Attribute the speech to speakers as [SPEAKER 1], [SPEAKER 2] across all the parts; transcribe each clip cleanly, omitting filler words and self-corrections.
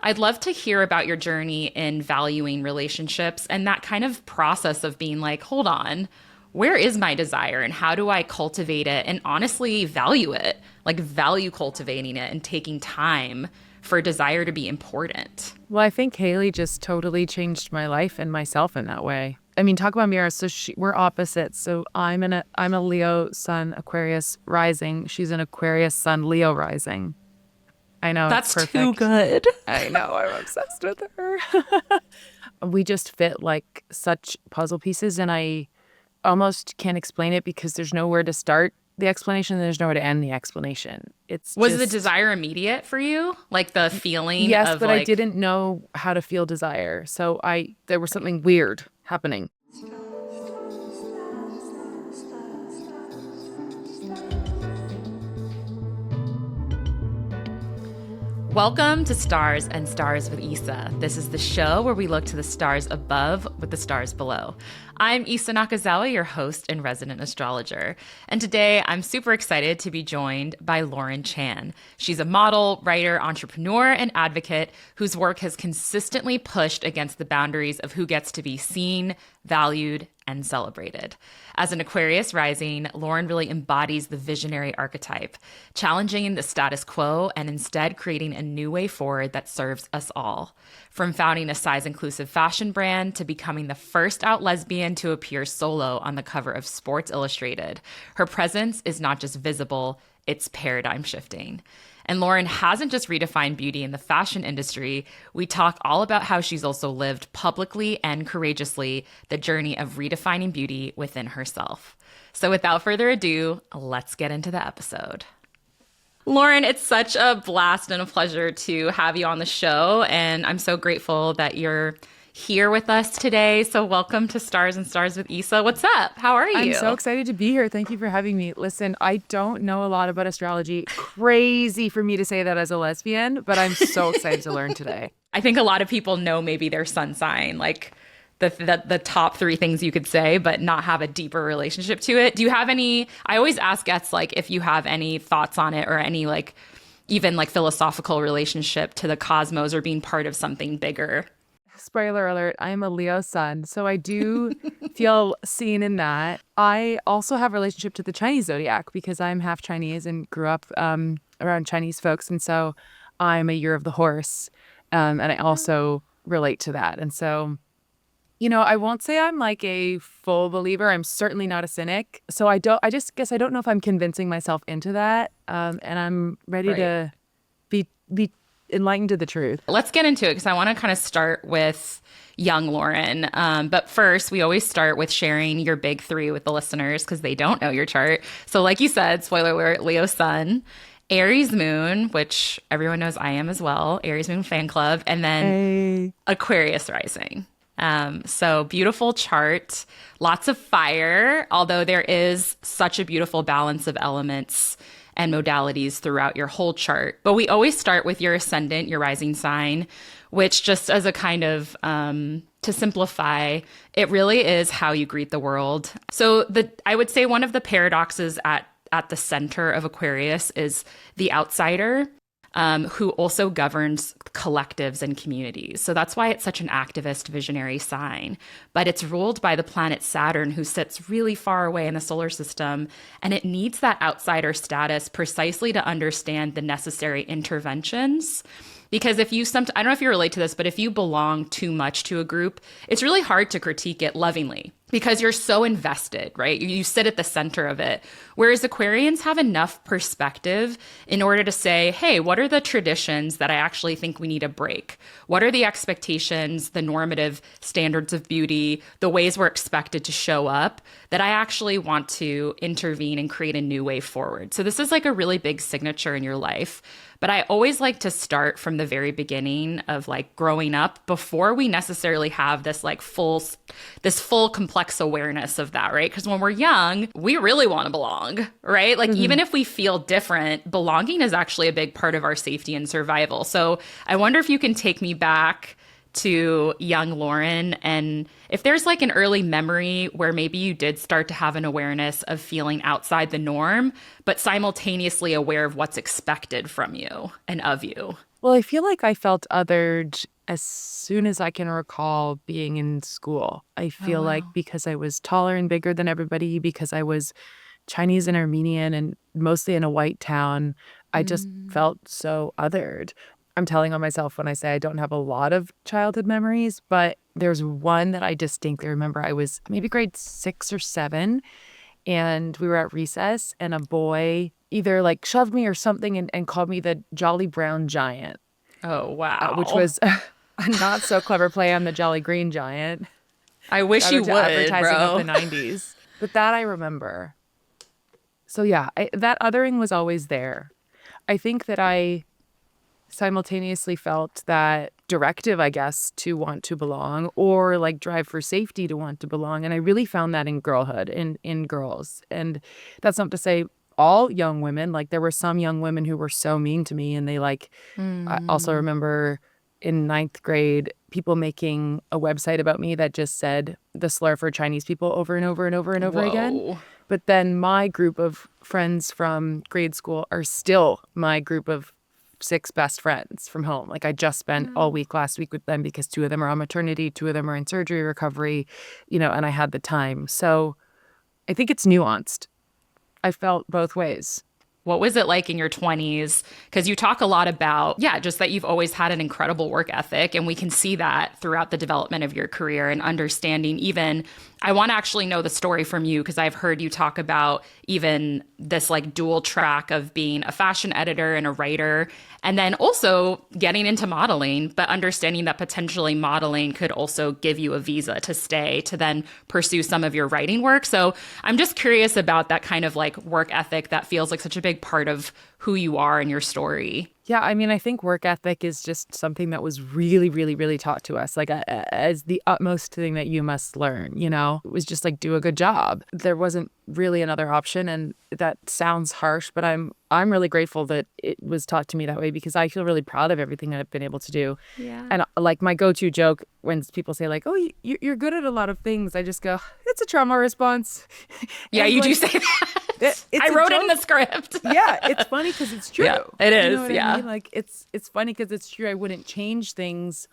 [SPEAKER 1] I'd love to hear about your journey in valuing relationships and that kind of process of being like, hold on, where is my desire and how do I cultivate it and honestly value it? Like value cultivating it and taking time for desire to be important.
[SPEAKER 2] Well, I think Haley just totally changed my life and myself in that way. I mean, talk about mirrors. So we're opposites. So I'm a Leo Sun Aquarius rising. She's an Aquarius Sun Leo rising. I know it's
[SPEAKER 1] That's too
[SPEAKER 2] perfect.
[SPEAKER 1] good.
[SPEAKER 2] I know I'm obsessed with her. We just fit like such puzzle pieces, and I almost can't explain it because there's nowhere to start the explanation and there's nowhere to end the explanation. It's
[SPEAKER 1] Was the
[SPEAKER 2] just
[SPEAKER 1] desire immediate for you? Like the feeling
[SPEAKER 2] yes,
[SPEAKER 1] of
[SPEAKER 2] but I
[SPEAKER 1] like,
[SPEAKER 2] didn't know how to feel desire. So there was something weird happening.
[SPEAKER 1] welcome to Stars and Stars with Issa. This is the show where we look to the stars above with the stars below. I'm Issa Nakazawa, your host and resident astrologer. And today I'm super excited to be joined by Lauren Chan. She's a model, writer, entrepreneur, and advocate whose work has consistently pushed against the boundaries of who gets to be seen, valued, and celebrated. As an Aquarius rising, Lauren really embodies the visionary archetype, challenging the status quo and instead creating a new way forward that serves us all. From founding a size-inclusive fashion brand to becoming the first out lesbian to appear solo on the cover of Sports Illustrated, her presence is not just visible, it's paradigm shifting. And Lauren hasn't just redefined beauty in the fashion industry. We talk all about how she's also lived publicly and courageously the journey of redefining beauty within herself. So without further ado, let's get into the episode. Lauren, it's such a blast and a pleasure to have you on the show. And I'm so grateful that you're here with us today. So welcome to Stars and Stars with Issa. What's up? How are
[SPEAKER 2] I'm
[SPEAKER 1] you?
[SPEAKER 2] so excited to be here. Thank you for having me. Listen, I don't know a lot about astrology. Crazy for me to say that as a lesbian, but I'm so excited to learn today.
[SPEAKER 1] I think a lot of people know maybe their sun sign, like the top three things you could say, but not have a deeper relationship to it. Do you have any? I always ask guests like if you have any thoughts on it or any like even like philosophical relationship to the cosmos or being part of something bigger.
[SPEAKER 2] Spoiler alert, I am a Leo sun, so I do feel seen in that. I also have a relationship to the Chinese zodiac because I'm half Chinese and grew up around Chinese folks. And so I'm a year of the horse. And I also relate to that. And so, I won't say I'm like a full believer. I'm certainly not a cynic. So I just guess I don't know if I'm convincing myself into that. And I'm ready to be enlightened to the truth.
[SPEAKER 1] Let's get into it because I want to kind of start with young Lauren. But first, we always start with sharing your big three with the listeners because they don't know your chart. So like you said, spoiler alert, Leo sun, Aries moon, which everyone knows I am as well, Aries moon fan club, and then Aquarius rising. So beautiful chart, lots of fire, although there is such a beautiful balance of elements and modalities throughout your whole chart. But we always start with your ascendant, your rising sign, which just as a kind of, to simplify, it really is how you greet the world. So I would say one of the paradoxes at the center of Aquarius is the outsider, who also governs collectives and communities. So that's why it's such an activist, visionary sign. But it's ruled by the planet Saturn, who sits really far away in the solar system. And it needs that outsider status precisely to understand the necessary interventions. Because I don't know if you relate to this, but if you belong too much to a group, it's really hard to critique it lovingly because you're so invested, right? You sit at the center of it. Whereas Aquarians have enough perspective in order to say, hey, what are the traditions that I actually think we need to break? What are the expectations, the normative standards of beauty, the ways we're expected to show up that I actually want to intervene and create a new way forward? So this is like a really big signature in your life. But I always like to start from the very beginning of like growing up before we necessarily have this full complex awareness of that, right? Because when we're young, we really want to belong, right? Like even if we feel different, belonging is actually a big part of our safety and survival. So I wonder if you can take me back to young Lauren and if there's like an early memory where maybe you did start to have an awareness of feeling outside the norm, but simultaneously aware of what's expected from you and of you.
[SPEAKER 2] Well, I feel like I felt othered as soon as I can recall being in school. I
[SPEAKER 1] Oh,
[SPEAKER 2] feel like
[SPEAKER 1] wow.
[SPEAKER 2] because I was taller and bigger than everybody, because I was Chinese and Armenian and mostly in a white town, I just
[SPEAKER 1] Mm.
[SPEAKER 2] felt so othered. I'm telling on myself when I say I don't have a lot of childhood memories, but there's one that I distinctly remember. I was maybe grade 6 or 7, and we were at recess, and a boy either like shoved me or something and called me the Jolly Brown Giant,
[SPEAKER 1] Oh,
[SPEAKER 2] which
[SPEAKER 1] wow.
[SPEAKER 2] was a not so clever play on the Jolly Green Giant.
[SPEAKER 1] I wish
[SPEAKER 2] Shout
[SPEAKER 1] you
[SPEAKER 2] out to
[SPEAKER 1] would,
[SPEAKER 2] advertising of the
[SPEAKER 1] bro.
[SPEAKER 2] 90s. But that I remember. So yeah, that othering was always there. I think that I simultaneously felt that directive, I guess, to want to belong, or like drive for safety to want to belong. And I really found that in girlhood, in girls. And that's not to say all young women. Like there were some young women who were so mean to me, and they like. I also
[SPEAKER 1] Mm.
[SPEAKER 2] remember in ninth grade people making a website about me that just said the slur for Chinese people over and over and over and over again.
[SPEAKER 1] Whoa.
[SPEAKER 2] But then my group of friends from grade school are still my group of 6 best friends from home. Like I just spent all week last week with them because 2 of them are on maternity, 2 of them are in surgery recovery, and I had the time. So I think it's nuanced. I felt both ways.
[SPEAKER 1] What was it like in your 20s? Because you talk a lot about, yeah, just that you've always had an incredible work ethic. And we can see that throughout the development of your career and understanding even. I want to actually know the story from you because I've heard you talk about even this like dual track of being a fashion editor and a writer, and then also getting into modeling, but understanding that potentially modeling could also give you a visa to stay to then pursue some of your writing work. So I'm just curious about that kind of like work ethic that feels like such a big part of who you are and your story.
[SPEAKER 2] Yeah, I mean, I think work ethic is just something that was really, really, really taught to us, like as the utmost thing that you must learn, It was just like do a good job. There wasn't really another option, and that sounds harsh, but I'm really grateful that it was taught to me that way because I feel really proud of everything that I've been able to do.
[SPEAKER 1] Yeah.
[SPEAKER 2] And like my go-to joke when people say like, "Oh, you're good at a lot of things," I just go, "It's a trauma response."
[SPEAKER 1] Yeah,
[SPEAKER 2] And
[SPEAKER 1] you do
[SPEAKER 2] like,
[SPEAKER 1] say that.
[SPEAKER 2] it's
[SPEAKER 1] I
[SPEAKER 2] a
[SPEAKER 1] wrote it in
[SPEAKER 2] joke.
[SPEAKER 1] the script.
[SPEAKER 2] Yeah, it's funny because it's true.
[SPEAKER 1] Yeah, it
[SPEAKER 2] You
[SPEAKER 1] is.
[SPEAKER 2] know what I
[SPEAKER 1] Yeah.
[SPEAKER 2] mean? Like it's funny because it's true. I wouldn't change things.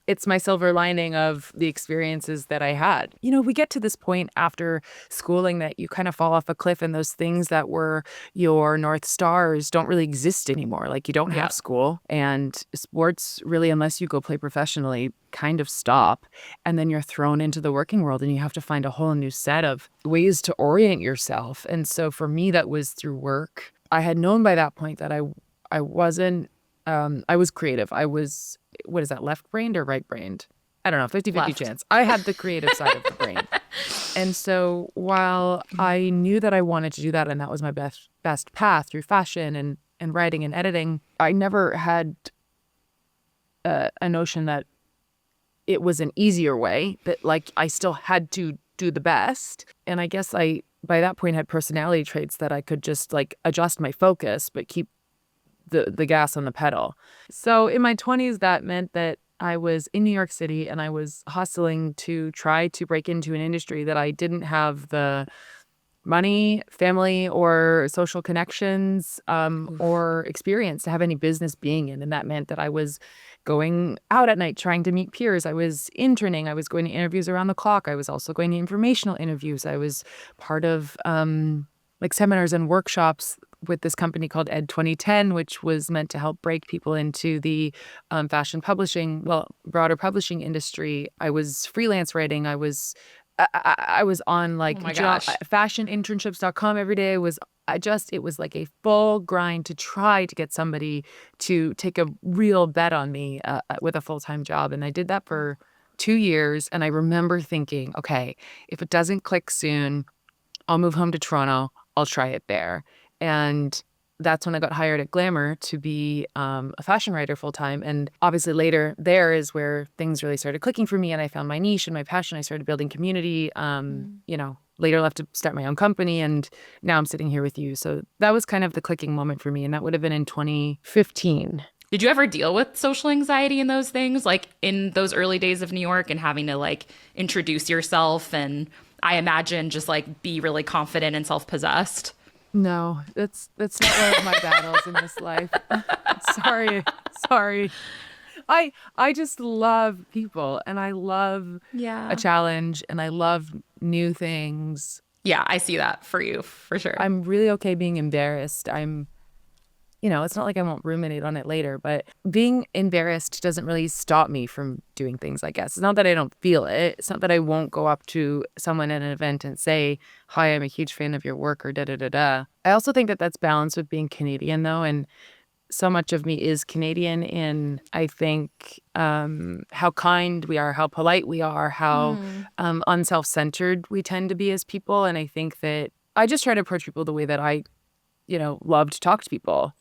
[SPEAKER 2] It's my silver lining of the experiences that I had. We get to this point after schooling that you kind of fall off a cliff, and those things that were your North Stars don't really exist anymore. Like you don't
[SPEAKER 1] Yeah.
[SPEAKER 2] have school, and sports really, unless you go play professionally, kind of stop. And then you're thrown into the working world and you have to find a whole new set of ways to orient yourself. And so for me, that was through work. I had known by that point that I wasn't, I was creative. I was, what is that, left-brained or right-brained? I don't know, 50-50
[SPEAKER 1] Left.
[SPEAKER 2] chance. I had the creative side of the brain. And so while I knew that I wanted to do that and that was my best path through fashion and writing and editing, I never had a notion that it was an easier way, that like I still had to do the best. And I guess I, by that point, had personality traits that I could just like adjust my focus, but keep the gas on the pedal. So in my 20s, that meant that I was in New York City and I was hustling to try to break into an industry that I didn't have the money, family, or social connections or experience to have any business being in. And that meant that I was going out at night trying to meet peers. I was interning. I was going to interviews around the clock. I was also going to informational interviews. I was part of like seminars and workshops with this company called Ed 2010, which was meant to help break people into the fashion publishing, broader publishing industry. I was freelance writing. I was on like
[SPEAKER 1] Oh my gosh.
[SPEAKER 2] fashioninternships.com every day. It was like a full grind to try to get somebody to take a real bet on me with a full-time job. And I did that for 2 years. And I remember thinking, okay, if it doesn't click soon, I'll move home to Toronto. I'll try it there. And that's when I got hired at Glamour to be a fashion writer full time. And obviously later there is where things really started clicking for me and I found my niche and my passion. I started building community, later left to start my own company. And now I'm sitting here with you. So that was kind of the clicking moment for me. And that would have been in 2015.
[SPEAKER 1] Did you ever deal with social anxiety in those things, like in those early days of New York and having to like introduce yourself and I imagine just like be really confident and self-possessed?
[SPEAKER 2] No, that's not one of my battles in this life. Sorry, sorry. I just love people and I love a
[SPEAKER 1] Yeah.
[SPEAKER 2] challenge and I love new things.
[SPEAKER 1] Yeah, I see that for you for sure.
[SPEAKER 2] I'm really okay being embarrassed. It's not like I won't ruminate on it later, but being embarrassed doesn't really stop me from doing things, I guess. It's not that I don't feel it. It's not that I won't go up to someone at an event and say, "Hi, I'm a huge fan of your work," or da da da da. I also think that that's balanced with being Canadian, though. And so much of me is Canadian in, I think, how kind we are, how polite we are, how
[SPEAKER 1] Mm,
[SPEAKER 2] unself-centered we tend to be as people. And I think that I just try to approach people the way that I, love to talk to people.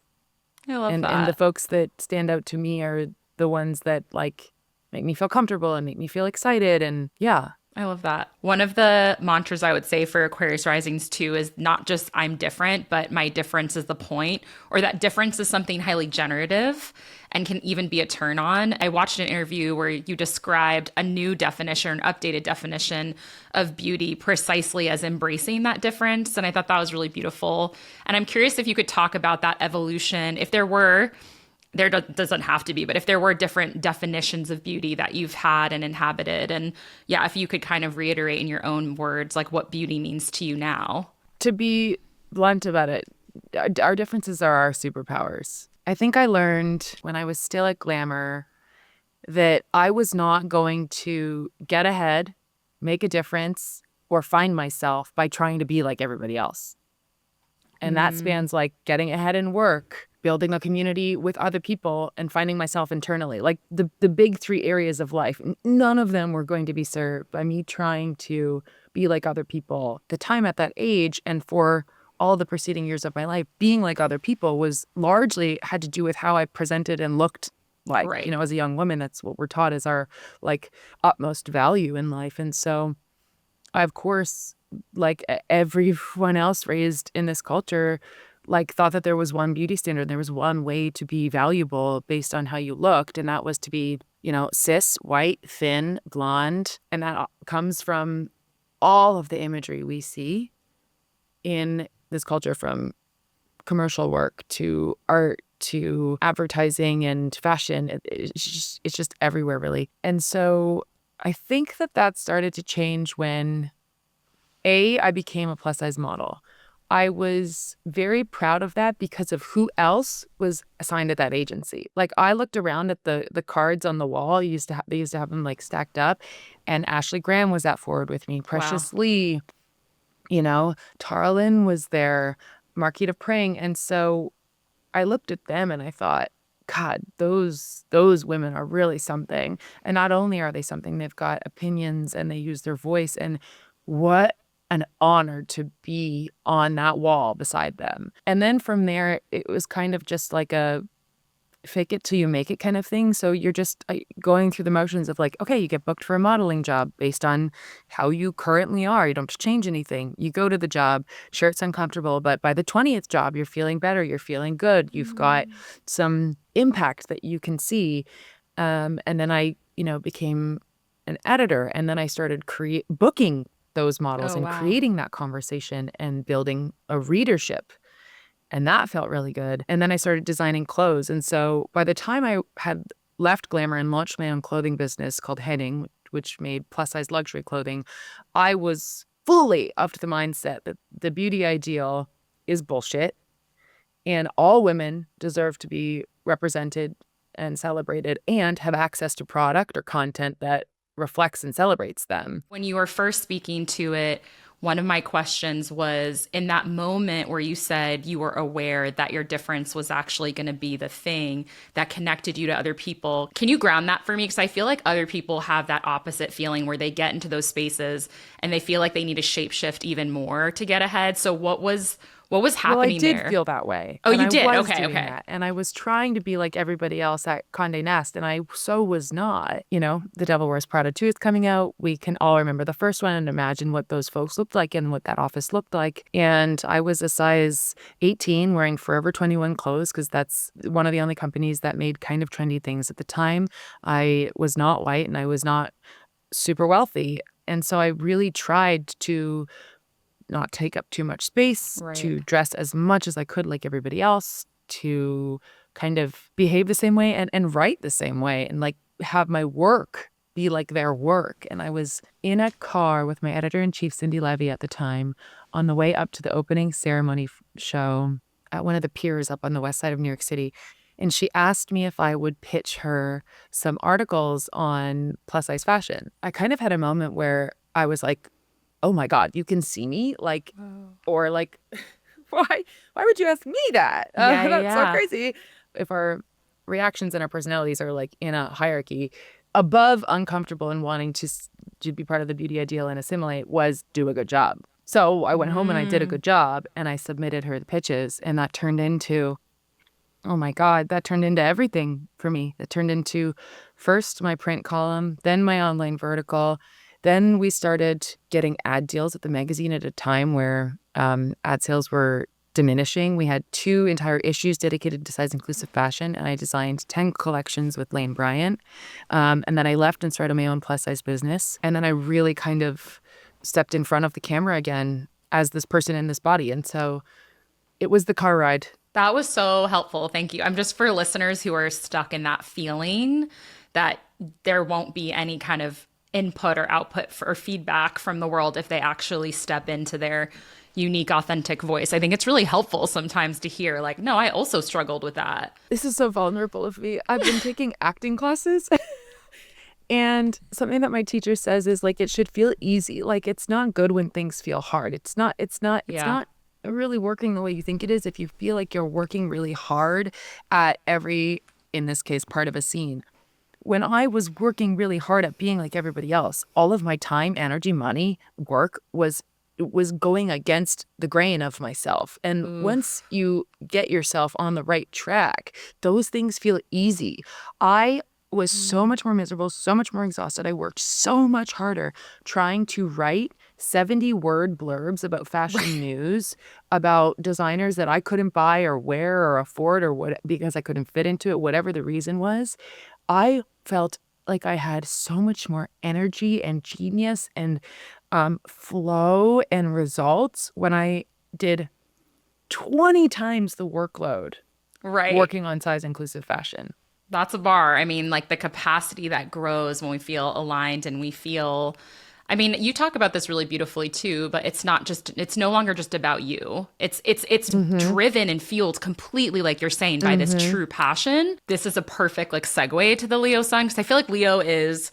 [SPEAKER 1] I love
[SPEAKER 2] And the
[SPEAKER 1] that.
[SPEAKER 2] folks that stand out to me are the ones that like make me feel comfortable and make me feel excited. And yeah.
[SPEAKER 1] I love that. One of the mantras I would say for Aquarius risings too is not just I'm different, but my difference is the point, or that difference is something highly generative and can even be a turn on. I watched an interview where you described a new definition, an updated definition of beauty precisely as embracing that difference. And I thought that was really beautiful. And I'm curious if you could talk about that evolution, if there were doesn't have to be, but if there were different definitions of beauty that you've had and inhabited, and yeah, if you could kind of reiterate in your own words, like what beauty means to you now.
[SPEAKER 2] To be blunt about it, our differences are our superpowers. I think I learned when I was still at Glamour that I was not going to get ahead, make a difference, or find myself by trying to be like everybody else. And that
[SPEAKER 1] Mm,
[SPEAKER 2] spans like getting ahead in work, building a community with other people, and finding myself internally. Like the big three areas of life, none of them were going to be served by me trying to be like other people. The time at that age and for all the preceding years of my life, being like other people was largely had to do with how I presented and looked like,
[SPEAKER 1] right.
[SPEAKER 2] as a young woman. That's what we're taught as our like utmost value in life. And so I, of course, like everyone else raised in this culture, like thought that there was one beauty standard. There was one way to be valuable based on how you looked. And that was to be, cis, white, thin, blonde. And that comes from all of the imagery we see in this culture, from commercial work to art to advertising and fashion. It's just everywhere, really. And so I think that started to change when I became a plus size model. I was very proud of that because of who else was assigned at that agency. Like I looked around at the cards on the wall. They used to have them like stacked up, and Ashley Graham was at Forward with me.
[SPEAKER 1] Wow.
[SPEAKER 2] Precious Lee, Tara Lynn was there, Marquita Prang, and so I looked at them and I thought, God, those women are really something. And not only are they something, they've got opinions and they use their voice. And what an honor to be on that wall beside them. And then from there, it was kind of just like a fake it till you make it kind of thing. So you're just going through the motions of like, okay, you get booked for a modeling job based on how you currently are. You don't have to change anything. You go to the job, sure, it's uncomfortable, but by the 20th job, you're feeling better. You're feeling good. You've got
[SPEAKER 1] Mm.
[SPEAKER 2] some impact that you can see. And then I, became an editor, and then I started booking those models
[SPEAKER 1] Oh,
[SPEAKER 2] and
[SPEAKER 1] wow.
[SPEAKER 2] creating that conversation and building a readership. And that felt really good. And then I started designing clothes. And so by the time I had left Glamour and launched my own clothing business called Heading, which made plus size luxury clothing, I was fully of the mindset that the beauty ideal is bullshit and all women deserve to be represented and celebrated and have access to product or content that reflects and celebrates them.
[SPEAKER 1] When you were first speaking to it, one of my questions was in that moment where you said you were aware that your difference was actually going to be the thing that connected you to other people. Can you ground that for me? Because I feel like other people have that opposite feeling where they get into those spaces and they feel like they need to shapeshift even more to get ahead. So what was
[SPEAKER 2] Well, I
[SPEAKER 1] happening
[SPEAKER 2] did
[SPEAKER 1] there?
[SPEAKER 2] feel that way.
[SPEAKER 1] Oh,
[SPEAKER 2] And
[SPEAKER 1] you
[SPEAKER 2] I
[SPEAKER 1] did.
[SPEAKER 2] was
[SPEAKER 1] Okay,
[SPEAKER 2] doing
[SPEAKER 1] okay.
[SPEAKER 2] that. And I was trying to be like everybody else at Condé Nast. And I so was not. The Devil Wears Prada 2 is coming out. We can all remember the first one and imagine what those folks looked like and what that office looked like. And I was a size 18 wearing Forever 21 clothes because that's one of the only companies that made kind of trendy things at the time. I was not white and I was not super wealthy. And so I really tried to not take up too much space,
[SPEAKER 1] Right.
[SPEAKER 2] to dress as much as I could like everybody else, to kind of behave the same way and write the same way, and like have my work be like their work. And I was in a car with my editor-in-chief, Cindy Levy, at the time, on the way up to the opening ceremony show at one of the piers up on the west side of New York City. And she asked me if I would pitch her some articles on plus size fashion. I kind of had a moment where I was like, oh my God, you can see me? Like, or like, why would you ask me that? That's so crazy. If our reactions and our personalities are like in a hierarchy, above uncomfortable and wanting to be part of the beauty ideal and assimilate was do a good job. So I went home and I did a good job and I submitted her the pitches, and that turned into, oh my God, that turned into everything for me. That turned into first my print column, then my online vertical. Then we started getting ad deals at the magazine at a time where ad sales were diminishing. We had 2 entire issues dedicated to size inclusive fashion, and I designed 10 collections with Lane Bryant. And then I left and started my own plus size business. And then I really kind of stepped in front of the camera again as this person in this body. And so it was the car ride.
[SPEAKER 1] That was so helpful. Thank you. I'm just for listeners who are stuck in that feeling that there won't be any kind of input or output or feedback from the world if they actually step into their unique, authentic voice. I think it's really helpful sometimes to hear like, no, I also struggled with that.
[SPEAKER 2] This is so vulnerable of me. I've been taking acting classes. And something that my teacher says is like, it should feel easy. Like, it's not good when things feel hard. It's not really working the way you think it is if you feel like you're working really hard at every, in this case, part of a scene. When I was working really hard at being like everybody else, all of my time, energy, money, work was going against the grain of myself. And once you get yourself on the right track, those things feel easy. I was so much more miserable, so much more exhausted. I worked so much harder trying to write 70-word blurbs about fashion news, about designers that I couldn't buy or wear or afford or what, because I couldn't fit into it, whatever the reason was. I felt like I had so much more energy and genius and flow and results when I did 20 times the workload working on size inclusive fashion.
[SPEAKER 1] That's a bar. I mean, like the capacity that grows when we feel aligned and we feel, I mean, you talk about this really beautifully too, but it's no longer just about you. It's driven and fueled completely, like you're saying, by this true passion. This is a perfect like segue to the Leo sun, because I feel like Leo is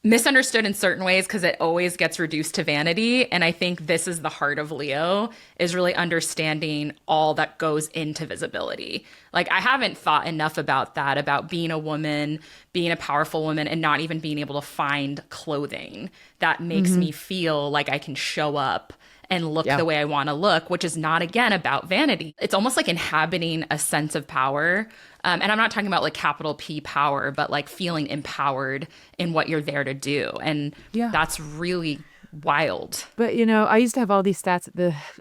[SPEAKER 1] misunderstood in certain ways because it always gets reduced to vanity. And I think this is the heart of Leo, is really understanding all that goes into visibility. Like, I haven't thought enough about that, about being a woman, being a powerful woman, and not even being able to find clothing that makes me feel like I can show up and look the way I want to look, which is not, again, about vanity. It's almost like inhabiting a sense of power. And I'm not talking about like capital P power, but like feeling empowered in what you're there to do. And that's really wild.
[SPEAKER 2] But, you know, I used to have all these stats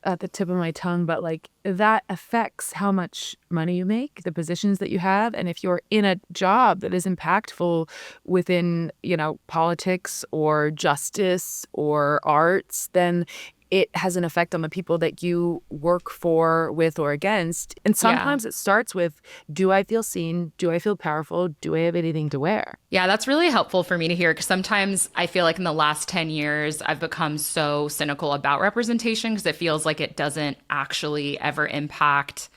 [SPEAKER 2] at the tip of my tongue, but like that affects how much money you make, the positions that you have. And if you're in a job that is impactful within, you know, politics or justice or arts, then it has an effect on the people that you work for, with, or against. And sometimes it starts with, do I feel seen? Do I feel powerful? Do I have anything to wear?
[SPEAKER 1] Yeah, that's really helpful for me to hear, because sometimes I feel like in the last 10 years, I've become so cynical about representation because it feels like it doesn't actually ever impact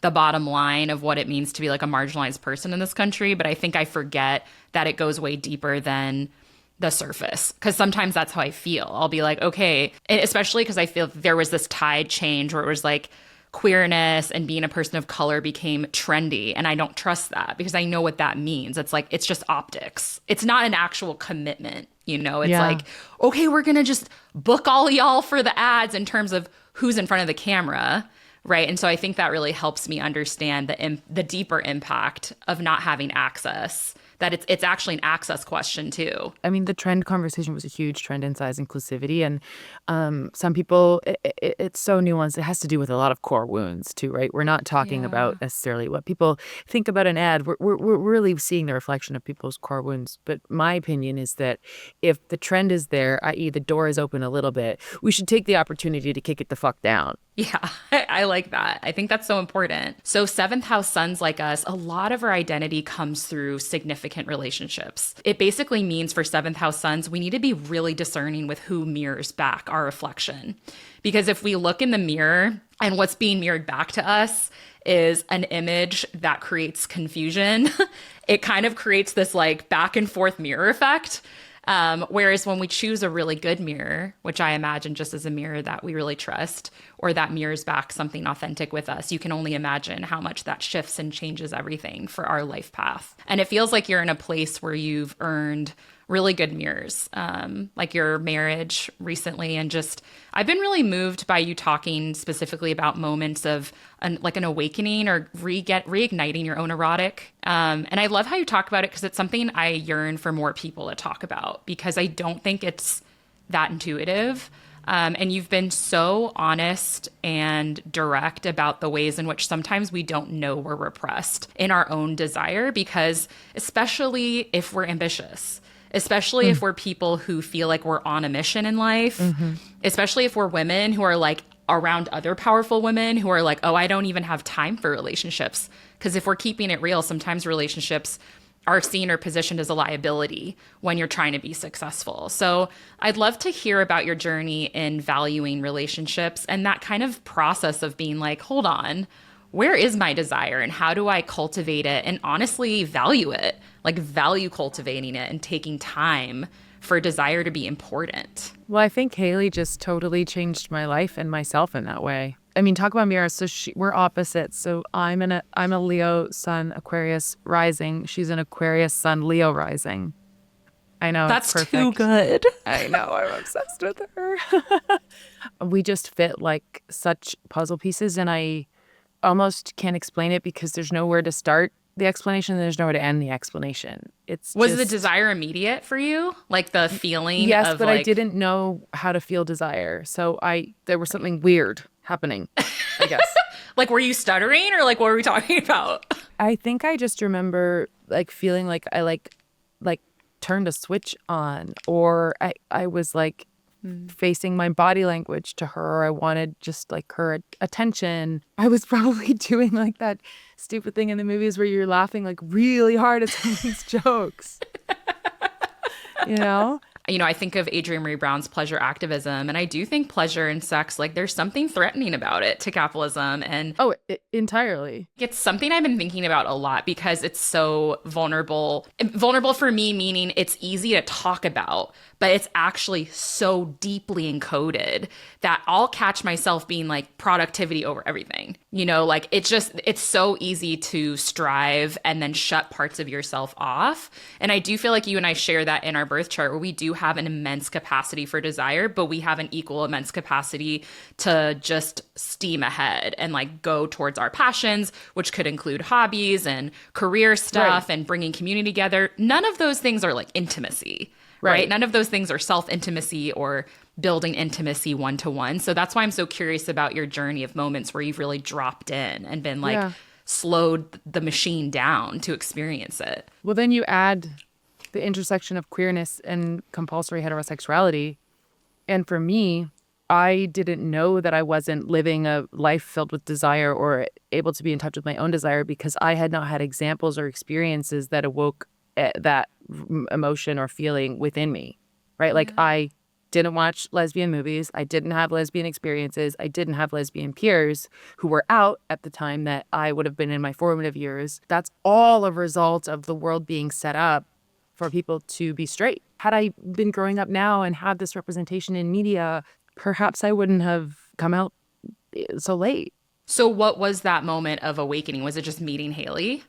[SPEAKER 1] the bottom line of what it means to be like a marginalized person in this country. But I think I forget that it goes way deeper than the surface, because sometimes that's how I feel. I'll be like, okay, and especially because I feel there was this tide change where it was like queerness and being a person of color became trendy. And I don't trust that because I know what that means. It's like, it's just optics. It's not an actual commitment. You know, it's like, okay, we're going to just book all y'all for the ads in terms of who's in front of the camera. Right. And so I think that really helps me understand the deeper impact of not having access that it's actually an access question too.
[SPEAKER 2] I mean, the trend conversation was a huge trend in size inclusivity. And some people, it's so nuanced. It has to do with a lot of core wounds too, right? We're not talking
[SPEAKER 1] Yeah.
[SPEAKER 2] about necessarily what people think about an ad. We're really seeing the reflection of people's core wounds. But my opinion is that if the trend is there, i.e. the door is open a little bit, we should take the opportunity to kick it the fuck down.
[SPEAKER 1] Yeah, I like that. I think that's so important. So, seventh house suns like us, a lot of our identity comes through significant relationships. It basically means for seventh house suns, we need to be really discerning with who mirrors back our reflection. Because if we look in the mirror and what's being mirrored back to us is an image that creates confusion, it kind of creates this like back and forth mirror effect. Whereas when we choose a really good mirror, which I imagine just as a mirror that we really trust, or that mirrors back something authentic with us, you can only imagine how much that shifts and changes everything for our life path. And it feels like you're in a place where you've earned really good mirrors, like your marriage recently. And just, I've been really moved by you talking specifically about moments of like an awakening or reigniting your own erotic. And I love how you talk about it because it's something I yearn for more people to talk about because I don't think it's that intuitive. And you've been so honest and direct about the ways in which sometimes we don't know we're repressed in our own desire because especially if we're ambitious, especially if we're people who feel like we're on a mission in life, especially if we're women who are like around other powerful women who are like, oh, I don't even have time for relationships. Because if we're keeping it real, sometimes relationships are seen or positioned as a liability when you're trying to be successful. So I'd love to hear about your journey in valuing relationships and that kind of process of being like, hold on, where is my desire and how do I cultivate it and honestly value it, like value cultivating it and taking time for desire to be important.
[SPEAKER 2] Well, I think Haley just totally changed my life and myself in that way. I mean, talk about mirrors. So we're opposites. So I'm a Leo sun, Aquarius rising. She's an Aquarius sun, Leo rising. I know.
[SPEAKER 1] That's
[SPEAKER 2] it's
[SPEAKER 1] too
[SPEAKER 2] perfect.
[SPEAKER 1] good.
[SPEAKER 2] I know. I'm obsessed with her. We just fit like such puzzle pieces, and I almost can't explain it because there's nowhere to start the explanation and there's nowhere to end the explanation.
[SPEAKER 1] Was the desire immediate for you? Like the feeling
[SPEAKER 2] yes,
[SPEAKER 1] of
[SPEAKER 2] but
[SPEAKER 1] like...
[SPEAKER 2] I didn't know how to feel desire. So there was something weird happening, I guess.
[SPEAKER 1] Like, were you stuttering or like, what were we talking about?
[SPEAKER 2] I think I just remember like feeling like I like turned a switch on, or I was like facing my body language to her. I wanted just like her attention. I was probably doing like that stupid thing in the movies where you're laughing like really hard at someone's jokes. You know?
[SPEAKER 1] You know, I think of Adrienne Marie Brown's pleasure activism, and I do think pleasure and sex, like there's something threatening about it to capitalism. And
[SPEAKER 2] entirely.
[SPEAKER 1] it's something I've been thinking about a lot because it's so vulnerable. Vulnerable for me, meaning it's easy to talk about, but it's actually so deeply encoded that I'll catch myself being like productivity over everything. You know, like it's so easy to strive and then shut parts of yourself off. And I do feel like you and I share that in our birth chart where we do have an immense capacity for desire, but we have an equal immense capacity to just steam ahead and like go towards our passions, which could include hobbies and career stuff and bringing community together. None of those things are like intimacy. Right. None of those things are self-intimacy or building intimacy one-to-one. So that's why I'm so curious about your journey of moments where you've really dropped in and been like slowed the machine down to experience it.
[SPEAKER 2] Well, then you add the intersection of queerness and compulsory heterosexuality. And for me, I didn't know that I wasn't living a life filled with desire or able to be in touch with my own desire because I had not had examples or experiences that awoke that emotion or feeling within me, right? Like I didn't watch lesbian movies. I didn't have lesbian experiences. I didn't have lesbian peers who were out at the time that I would have been in my formative years. That's all a result of the world being set up for people to be straight. Had I been growing up now and had this representation in media, perhaps I wouldn't have come out so late.
[SPEAKER 1] So what was that moment of awakening? Was it just meeting Haley?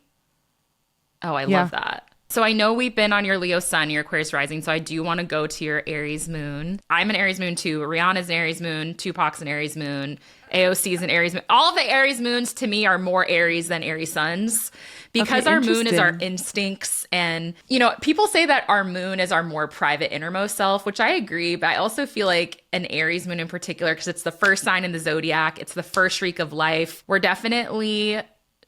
[SPEAKER 1] Oh, I love that. So I know we've been on your Leo sun, your Aquarius rising, so I do want to go to your Aries moon. I'm an Aries moon too. Rihanna's an Aries moon, Tupac's an Aries moon, AOC's an Aries moon. All of the Aries moons to me are more Aries than Aries suns because
[SPEAKER 2] Okay,
[SPEAKER 1] our moon is our
[SPEAKER 2] interesting.
[SPEAKER 1] instincts. And, you know, people say that our moon is our more private innermost self, which I agree, but I also feel like an Aries moon in particular, because it's the first sign in the zodiac, it's the first shriek of life. We're definitely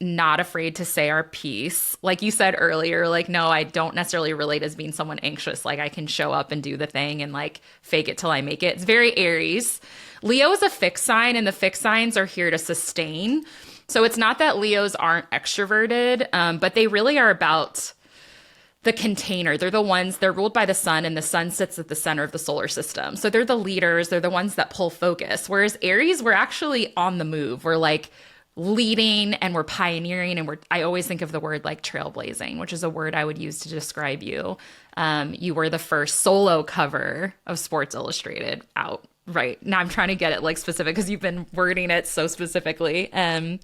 [SPEAKER 1] not afraid to say our piece. Like you said earlier, like, no, I don't necessarily relate as being someone anxious. Like, I can show up and do the thing and like fake it till I make it. It's very Aries. Leo is a fixed sign, and the fixed signs are here to sustain. So it's not that Leos aren't extroverted, but they really are about the container. They're the ones, they're ruled by the sun, and the sun sits at the center of the solar system. So they're the leaders, they're the ones that pull focus. Whereas Aries, we're actually on the move. We're like, leading and we're pioneering, and I always think of the word like trailblazing, which is a word I would use to describe you. You were the first solo cover of Sports Illustrated out. Right now I'm trying to get it like specific because you've been wording it so specifically. But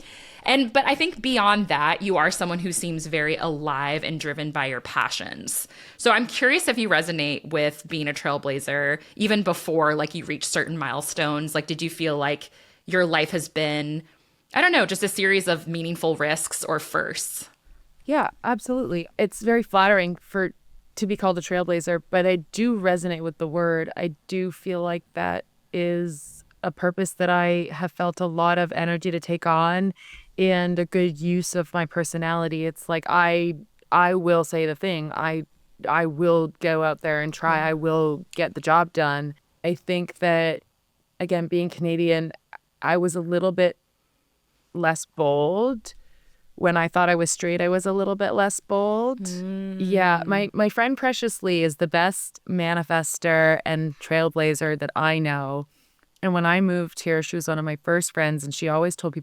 [SPEAKER 1] I think beyond that, you are someone who seems very alive and driven by your passions. So I'm curious if you resonate with being a trailblazer even before like you reach certain milestones. Like, did you feel like your life has been, I don't know, just a series of meaningful risks or firsts?
[SPEAKER 2] Yeah, absolutely. It's very flattering to be called a trailblazer, but I do resonate with the word. I do feel like that is a purpose that I have felt a lot of energy to take on, and a good use of my personality. It's like I will say the thing. I will go out there and try.
[SPEAKER 1] Yeah.
[SPEAKER 2] I will get the job done. I think that, again, being Canadian, I was a little bit less bold. When I thought I was straight, I was a little bit less bold. Yeah, my friend Precious Lee is the best manifester and trailblazer that I know. And when I moved here, she was one of my first friends, and she always told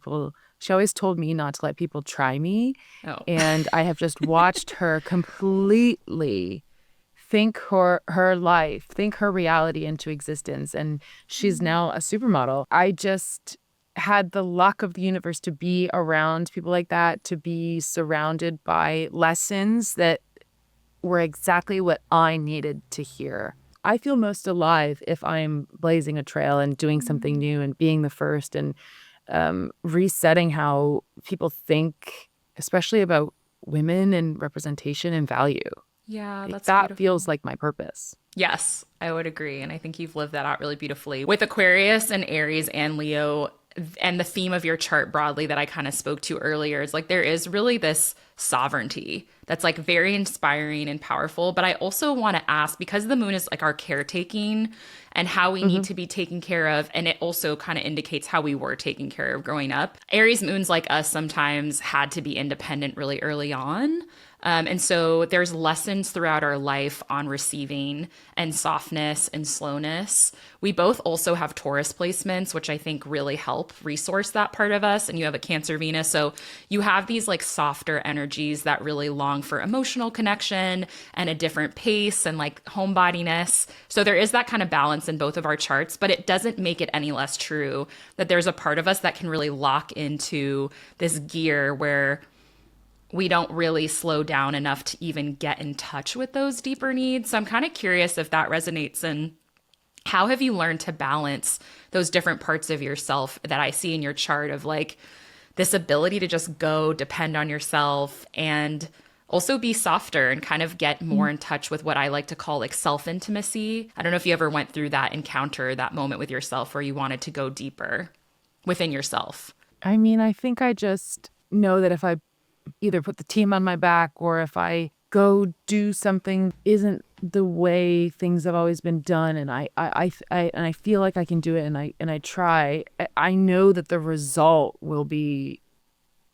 [SPEAKER 2] me not to let people try me.
[SPEAKER 1] Oh.
[SPEAKER 2] And I have just watched her completely think her life, think her reality into existence. And she's now a supermodel. I just had the luck of the universe to be around people like that, to be surrounded by lessons that were exactly what I needed to hear. I feel most alive if I'm blazing a trail and doing something new and being the first, and resetting how people think, especially about women and representation and value.
[SPEAKER 1] Yeah,
[SPEAKER 2] Like,
[SPEAKER 1] that's
[SPEAKER 2] that
[SPEAKER 1] beautiful.
[SPEAKER 2] feels like my purpose.
[SPEAKER 1] Yes, I would agree. And I think you've lived that out really beautifully with Aquarius and Aries and Leo. And the theme of your chart broadly that I kind of spoke to earlier is like there is really this sovereignty that's like very inspiring and powerful. But I also want to ask, because the moon is like our caretaking and how we need
[SPEAKER 2] Hmm.
[SPEAKER 1] to be taken care of. And it also kind of indicates how we were taken care of growing up. Aries moons like us sometimes had to be independent really early on. And so there's lessons throughout our life on receiving and softness and slowness. We both also have Taurus placements, which I think really help resource that part of us. And you have a Cancer Venus. So you have these like softer energies that really long for emotional connection and a different pace and like homebodiness. So there is that kind of balance in both of our charts, but it doesn't make it any less true that there's a part of us that can really lock into this gear where we don't really slow down enough to even get in touch with those deeper needs. So I'm kind of curious if that resonates, and how have you learned to balance those different parts of yourself that I see in your chart of like this ability to just go depend on yourself and also be softer and kind of get more in touch with what I like to call like self-intimacy. I don't know if you ever went through that encounter, that moment with yourself where you wanted to go deeper within yourself.
[SPEAKER 2] I mean, I think I just know that if I either put the team on my back, or if I go do something isn't the way things have always been done, and I feel like I can do it, and I try, I know that the result will be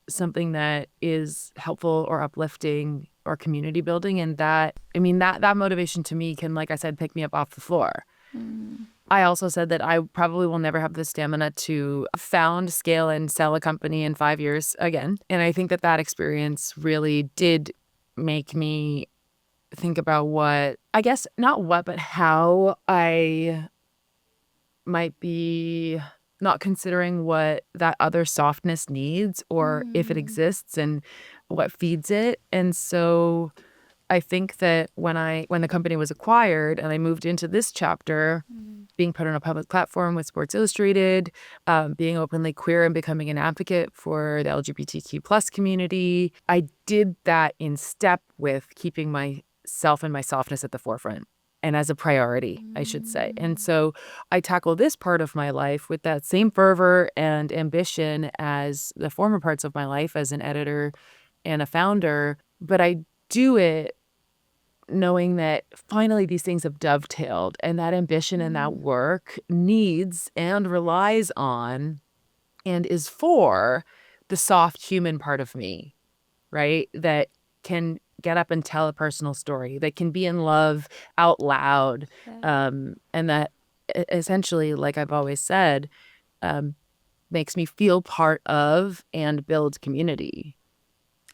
[SPEAKER 2] something that is helpful or uplifting or community building. And that, I mean, that motivation to me can, like I said, pick me up off the floor. I also said that I probably will never have the stamina to found, scale, and sell a company in 5 years again. And I think that experience really did make me think about I guess not what, but how I might be not considering what that other softness needs, or if it exists, and what feeds it. And so I think that when the company was acquired and I moved into this chapter, being put on a public platform with Sports Illustrated, being openly queer and becoming an advocate for the LGBTQ plus community, I did that in step with keeping myself and my softness at the forefront and as a priority, I should say. And so I tackle this part of my life with that same fervor and ambition as the former parts of my life as an editor and a founder, but I do it knowing that finally these things have dovetailed, and that ambition and that work needs and relies on and is for the soft human part of me, right? That can get up and tell a personal story, that can be in love out loud. And that essentially, like I've always said, makes me feel part of and build community.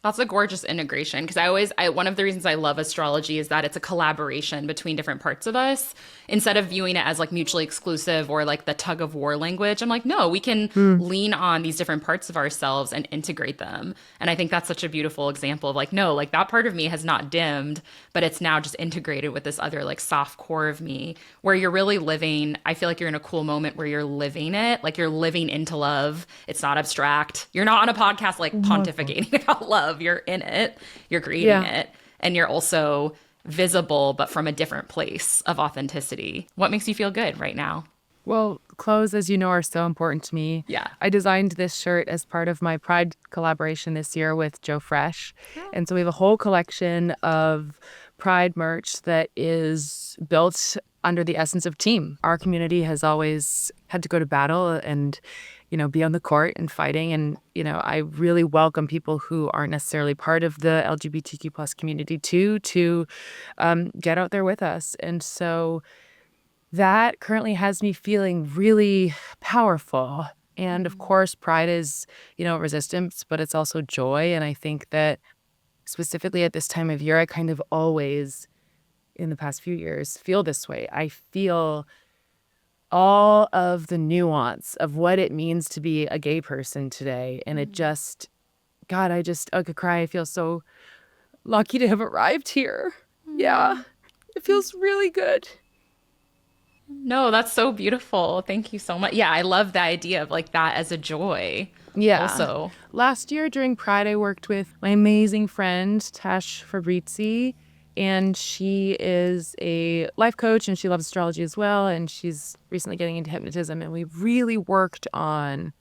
[SPEAKER 1] That's a gorgeous integration because one of the reasons I love astrology is that it's a collaboration between different parts of us. Instead of viewing it as like mutually exclusive or like the tug of war language, I'm like, no, we can lean on these different parts of ourselves and integrate them. And I think that's such a beautiful example of like, no, like that part of me has not dimmed, but it's now just integrated with this other like soft core of me where you're really living. I feel like you're in a cool moment where you're living it, like you're living into love. It's not abstract. You're not on a podcast like pontificating about love. You're in it, you're creating it, and you're also visible, but from a different place of authenticity. What makes you feel good right now?
[SPEAKER 2] Well, clothes, as you know, are so important to me.
[SPEAKER 1] Yeah.
[SPEAKER 2] I designed this shirt as part of my Pride collaboration this year with Joe Fresh. Yeah. And so we have a whole collection of Pride merch that is built under the essence of team. Our community has always had to go to battle and, be on the court and fighting. And, I really welcome people who aren't necessarily part of the LGBTQ plus community to get out there with us. And so that currently has me feeling really powerful. And of course, pride is, resistance, but it's also joy. And I think that specifically at this time of year, I kind of always, in the past few years, feel this way. I feel all of the nuance of what it means to be a gay person today. And it just, God, I could cry. I feel so lucky to have arrived here. Yeah, it feels really good.
[SPEAKER 1] No, that's so beautiful. Thank you so much. Yeah, I love the idea of like that as a joy.
[SPEAKER 2] Yeah.
[SPEAKER 1] Also,
[SPEAKER 2] last year during Pride, I worked with my amazing friend, Tash Fabrizi, and she is a life coach and she loves astrology as well. And she's recently getting into hypnotism. And we really worked on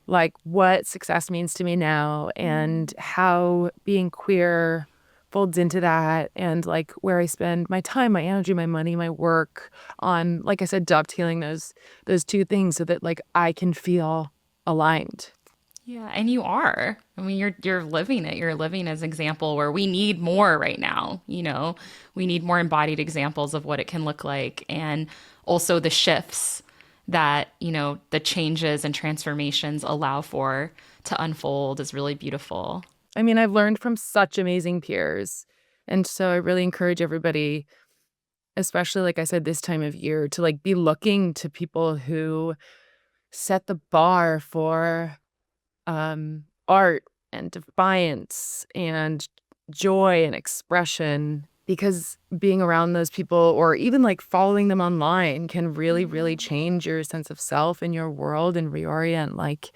[SPEAKER 2] like what success means to me now and how being queer folds into that and like where I spend my time, my energy, my money, my work on, like I said, dovetailing those two things so that like I can feel aligned.
[SPEAKER 1] yeah, and you are. I mean, you're living it. You're living as an example where we need more right now. We need more embodied examples of what it can look like, and also the shifts that the changes and transformations allow for to unfold is really beautiful.
[SPEAKER 2] I mean, I've learned from such amazing peers, and so I really encourage everybody, especially like I said, this time of year, to like be looking to people who set the bar for art and defiance and joy and expression, because being around those people or even like following them online can really, really change your sense of self in your world and reorient like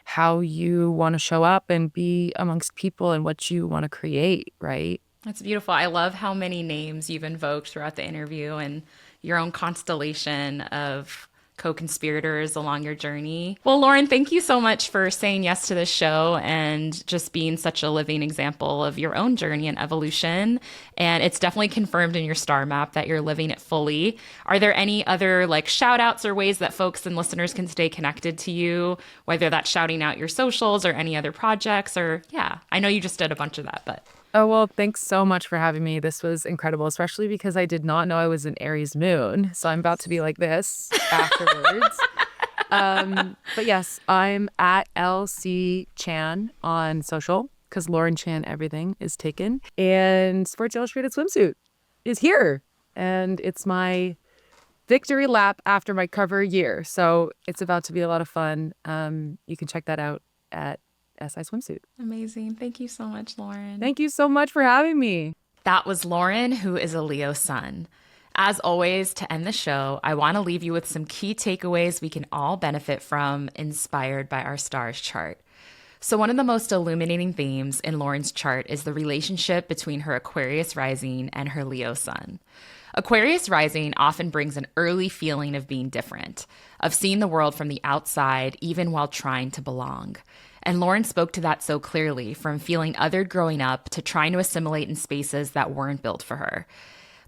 [SPEAKER 2] how you want to show up and be amongst people and what you want to create, right?
[SPEAKER 1] That's beautiful. I love how many names you've invoked throughout the interview and your own constellation of co-conspirators along your journey. Well, Lauren, thank you so much for saying yes to this show and just being such a living example of your own journey and evolution. And it's definitely confirmed in your star map that you're living it fully. Are there any other like shout outs or ways that folks and listeners can stay connected to you, whether that's shouting out your socials or any other projects? Or yeah, I know you just did a bunch of that, but
[SPEAKER 2] Oh, well, thanks so much for having me. This was incredible, especially because I did not know I was an Aries moon. So I'm about to be like this afterwards. But yes, I'm at LC Chan on social because Lauren Chan everything is taken. And Sports Illustrated swimsuit is here. And it's my victory lap after my cover year. So it's about to be a lot of fun. You can check that out at SI Swimsuit.
[SPEAKER 1] amazing. Thank you so much, Lauren.
[SPEAKER 2] Thank you so much for having me.
[SPEAKER 1] That was Lauren, who is a Leo sun. As always, to end the show, I want to leave you with some key takeaways we can all benefit from, inspired by our stars chart. So one of the most illuminating themes in Lauren's chart is the relationship between her Aquarius rising and her Leo sun. Aquarius rising often brings an early feeling of being different, of seeing the world from the outside, even while trying to belong. And Lauren spoke to that so clearly, from feeling othered growing up to trying to assimilate in spaces that weren't built for her.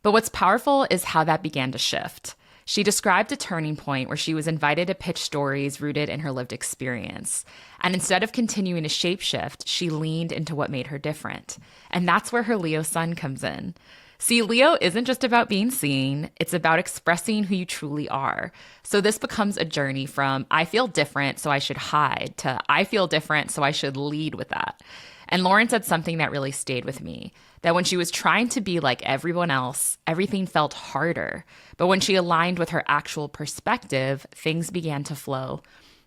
[SPEAKER 1] But what's powerful is how that began to shift. She described a turning point where she was invited to pitch stories rooted in her lived experience. And instead of continuing to shapeshift, she leaned into what made her different. And that's where her Leo sun comes in. See, Leo isn't just about being seen, it's about expressing who you truly are. So this becomes a journey from I feel different, so I should hide, to I feel different, so I should lead with that. And Lauren said something that really stayed with me, that when she was trying to be like everyone else, everything felt harder. But when she aligned with her actual perspective, things began to flow.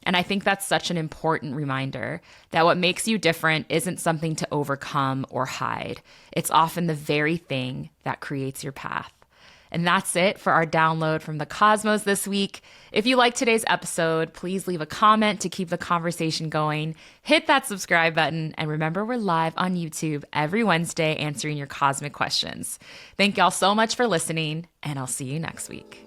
[SPEAKER 1] And I think that's such an important reminder that what makes you different isn't something to overcome or hide. It's often the very thing that creates your path. And that's it for our download from the cosmos this week. If you like today's episode, please leave a comment to keep the conversation going. Hit that subscribe button. And remember, we're live on YouTube every Wednesday answering your cosmic questions. Thank y'all so much for listening, and I'll see you next week.